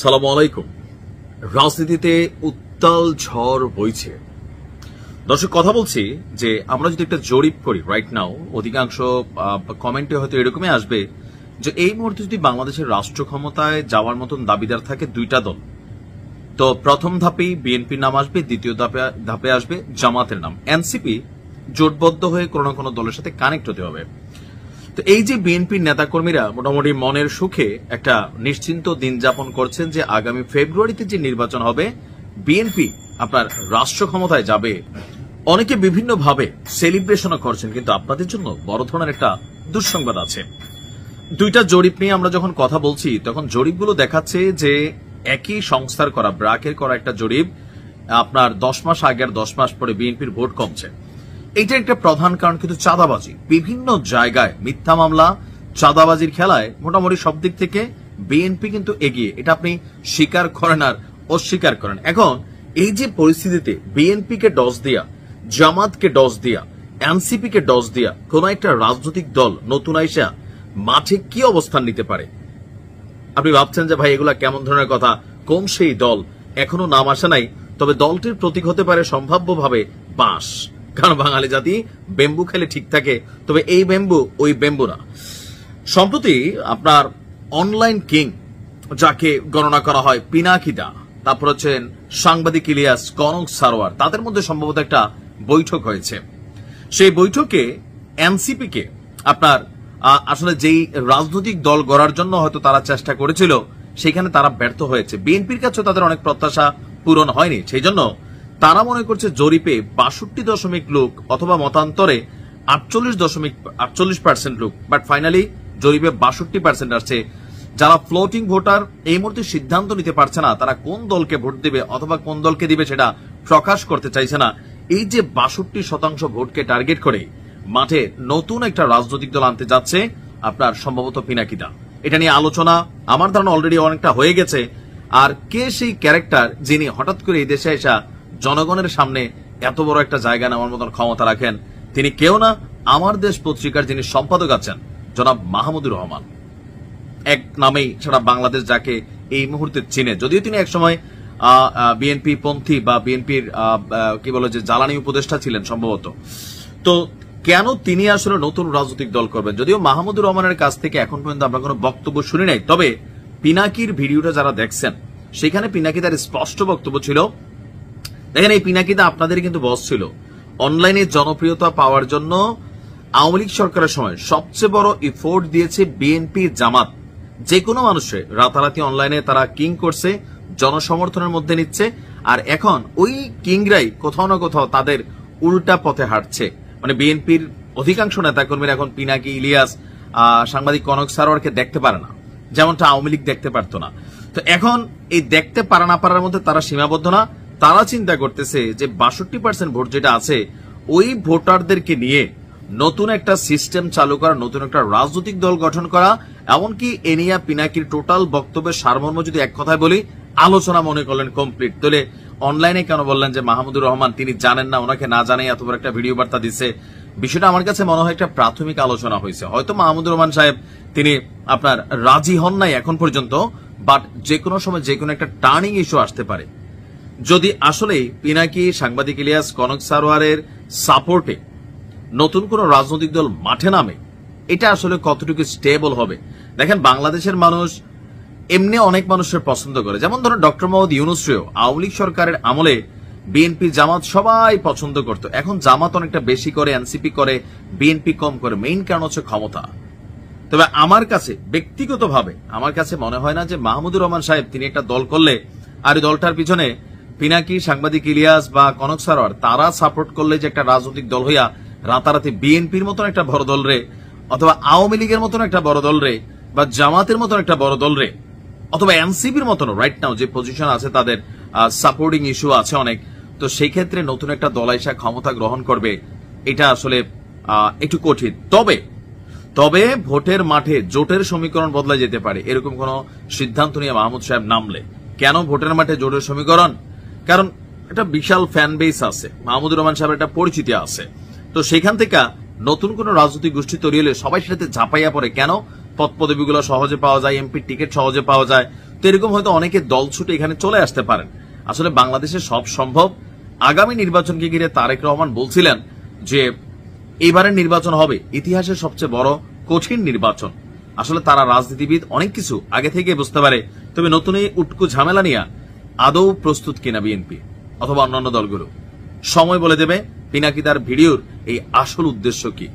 সালামু আলাইকুম। রাজনীতিতে উত্তাল ঝড় বইছে। দর্শক, কথা বলছি যে আমরা যদি একটা জরিপ করি রাইট নাও, অধিকাংশ কমেন্টে হয়তো এরকমই আসবে যে এই মুহূর্তে যদি বাংলাদেশের রাষ্ট্র ক্ষমতায় যাওয়ার মতন দাবিদার থাকে দুইটা দল, তো প্রথম ধাপেই বিএনপির নাম আসবে, দ্বিতীয় ধাপে আসবে জামাতের নাম। এনসিপি জোটবদ্ধ হয়ে কোনো না কোনো দলের সাথে কানেক্ট হতে হবে। তো এই যে বিএনপির নেতাকর্মীরা মোটামুটি মনের সুখে একটা নিশ্চিন্ত দিন যাপন করছেন যে আগামী ফেব্রুয়ারিতে যে নির্বাচন হবে বিএনপি আপনার রাষ্ট্র ক্ষমতায় যাবে, অনেকে বিভিন্ন ভাবে সেলিব্রেশনও করছেন। কিন্তু আপনাদের জন্য বড় ধরনের একটা দুঃসংবাদ আছে। দুইটা জরিপ নিয়ে আমরা যখন কথা বলছি তখন জরিপগুলো দেখাচ্ছে যে একই সংস্থার করা, ব্র্যাকের করা একটা জরিপ, আপনার 10 মাস আগে আর 10 মাস পরে বিএনপির ভোট কমছে। এইটা একটা প্রধান কারণ কিন্তু চাঁদাবাজি। বিভিন্ন জায়গায় মিথ্যা মামলা, চাঁদাবাজির খেলায় মোটামুটি সব দিক থেকে বিএনপি কিন্তু এগিয়ে। এটা আপনি স্বীকার করেন আর অস্বীকার করেন। এখন এই যে পরিস্থিতিতে বিএনপিকে ডস দিয়া, জামাতকে ডস দিয়া, এনসিপিকে ডস দিয়া কোন একটা রাজনৈতিক দল নতুন আইসা মাঠে কি অবস্থান নিতে পারে? আপনি ভাবছেন যে ভাই এগুলা কেমন ধরনের কথা, কোন সেই দল? এখনো নাম আসে নাই, তবে দলটির প্রতীক হতে পারে সম্ভাব্যভাবে বাঁশ। কারণ বাঙালি জাতি বেম্বু খেলে ঠিক থাকে, তবে এই বেম্বু ওই বেম্বু না। সম্প্রতি আপনার অনলাইন কিং যাকে গণনা করা হয়, পিনাকিদা, তারপর হচ্ছেন সাংবাদিক ইলিয়াস, কনক সারোয়ার, তাদের মধ্যে সম্ভবত একটা বৈঠক হয়েছে। সেই বৈঠকে এনসিপি কে আপনার আসলে যেই রাজনৈতিক দল গড়ার জন্য হয়তো তারা চেষ্টা করেছিল সেখানে তারা ব্যর্থ হয়েছে। বিএনপির কাছেও তাদের অনেক প্রত্যাশা পূরণ হয়নি। সেই জন্য তারা মনে করছে জরিপে 62 লোক অথবা মতান্তরে 48% লোক, বাট ফাইনালি জরিপে 62% আসছে। যারা ফ্লোটিং ভোটার এই মুহূর্তে সিদ্ধান্ত নিতে পারছে না তারা কোন দলকে ভোট দিবে অথবা কোন দলকে দিবে সেটা প্রকাশ করতে চাইছে না। এই যে 62% ভোটকে টার্গেট করে মাঠে নতুন একটা রাজনৈতিক দল আনতে যাচ্ছে আপনার সম্ভবত পিনাকিদা। এটা নিয়ে আলোচনা আমার ধারণা অলরেডি অনেকটা হয়ে গেছে। আর কে সেই ক্যারেক্টার যিনি হঠাৎ করে এই দেশে এসে জনগণের সামনে এত বড় একটা জায়গা নেওয়ার মতন ক্ষমতা রাখেন? তিনি কেউ না, আমার দেশ পত্রিকার যিনি সম্পাদক আছেন জনাব মাহমুদুর রহমান। এক নামেই সারা বাংলাদেশ যাকে এই মুহূর্তে চিনে, যদিও তিনি একসময় বিএনপি পন্থী বা বিএনপির কি বলে যে জ্বালানি উপদেষ্টা ছিলেন সম্ভবত। তো কেন তিনি আসলে নতুন রাজনৈতিক দল করবেন? যদিও মাহমুদুর রহমানের কাছ থেকে এখন পর্যন্ত আমরা কোনো বক্তব্য শুনি নাই, তবে পিনাকির ভিডিওটা যারা দেখছেন সেখানে পিনাকিদার স্পষ্ট বক্তব্য ছিল। দেখেন, এই পিনাকিদা আপনাদের কিন্তু বস ছিল। অনলাইনে জনপ্রিয়তা পাওয়ার জন্য আওয়ামী লীগ সরকারের সময় সবচেয়ে বড় এফোর্ট দিয়েছে বিএনপি, জামাত। যে কোনো মানুষে রাতারাতি অনলাইনে তারা কিং করছে, জনসমর্থনের মধ্যে নিচ্ছে। আর এখন ওই কিংরাই কোথাও না কোথাও তাদের উল্টা পথে হাঁটছে। মানে বিএনপির অধিকাংশ নেতাকর্মীরা এখন পিনাকি, ইলিয়াস, সাংবাদিক কনক সারোয়ারকে দেখতে পারে না, যেমনটা আওয়ামী লীগ দেখতে পারত না। তো এখন এই দেখতে পারা না পারার মধ্যে তারা সীমাবদ্ধ না। তারা চিন্তা করতেছে যে 62% ভোট যেটা আছে ওই ভোটারদেরকে নিয়ে নতুন একটা সিস্টেম চালু করা, নতুন একটা রাজনৈতিক দল গঠন করা। এমনকি এনিয়া পিনাকির টোটাল বক্তব্যের সারমর্ম যদি এক কথায় বলি, আলোচনা মনে করলেন কমপ্লিট। তাহলে অনলাইনে কেন বললেন যে মাহমুদুর রহমান তিনি জানেন না, ওনাকে না জানে এত বড় একটা ভিডিও বার্তা দিচ্ছে? বিষয়টা আমার কাছে মনে হয় একটা প্রাথমিক আলোচনা হয়েছে। হয়তো মাহমুদুর রহমান সাহেব তিনি আপনার রাজি হন নাই এখন পর্যন্ত, বাট যে কোনো সময় যে কোনো একটা টার্নিং ইস্যু আসতে পারে। যদি আসলে পিনাকি, সাংবাদিক ইলিয়াস, কনক সারোয়ারের সাপোর্টে নতুন কোন রাজনৈতিক দল মাঠে নামে, এটা আসলে কতটুকু স্টেবল হবে? দেখেন, বাংলাদেশের মানুষ এমনি অনেক মানুষের পছন্দ করে। যেমন ধরুন ডক্টর মোহাম্মদ ইউনূসও আওয়ামী লীগ সরকারের আমলে বিএনপি, জামাত সবাই পছন্দ করত। এখন জামাত অনেকটা বেশি করে, এনসিপি করে, বিএনপি কম করে। মেইন কারণ হচ্ছে ক্ষমতা। তবে আমার কাছে ব্যক্তিগতভাবে আমার কাছে মনে হয় না যে মাহমুদুর রহমান সাহেব তিনি একটা দল করলে আর এই দলটার পিছনে পিনাকি, সাংবাদিক ইলিয়াস বা কনক সারোয়ার তারা সাপোর্ট করলে যে একটা রাজনৈতিক দল হইয়া রাতারাতি বিএনপির মতন একটা বড় দল রে, অথবা আওয়ামী লীগের মতন একটা বড় দল রে, বা জামাতের মতন একটা বড় দল রে, অথবা এনসিপির মতন রাইট নাও যে পজিশন আছে তাদের সাপোর্টিং ইস্যু আছে অনেক। তো সেই ক্ষেত্রে নতুন একটা দল এসে ক্ষমতা গ্রহণ করবে, এটা আসলে একটু কঠিন। তবে ভোটের মাঠে জোটের সমীকরণ বদলা যেতে পারে, এরকম কোন সিদ্ধান্ত নিয়ে মাহমুদ সাহেব নামলে। কেন ভোটের মাঠে জোটের সমীকরণ? কারণ একটা বিশাল ফ্যান বেস আছে, মাহমুদুর রহমান সাহেবের একটা পরিচিতি আছে। তো সেখান থেকে নতুন কোন রাজনৈতিক গোষ্ঠী তৈরি হলে সবাই সেটাতে ঝাঁপাইয়া পড়ে। কেন? পদ পদবিগুলো সহজে পাওয়া যায়, এমপির টিকিট সহজে পাওয়া যায়। তো এরকম হয়তো অনেকে দল ছুটে এখানে চলে আসতে পারেন। আসলে বাংলাদেশে সব সম্ভব। আগামী নির্বাচনকে ঘিরে তারেক রহমান বলছিলেন যে এবারের নির্বাচন হবে ইতিহাসের সবচেয়ে বড় কঠিন নির্বাচন। আসলে তারা রাজনীতিবিদ, অনেক কিছু আগে থেকে বুঝতে পারে। তবে নতুন এই উটকো ঝামেলা নিয়ে আদৌ প্রস্তুত কিনা বিএনপি অথবা অন্যান্য দলগুলো, সময় বলে দেবে। পিনাকি তার ভিডিওর এই আসল উদ্দেশ্য কি।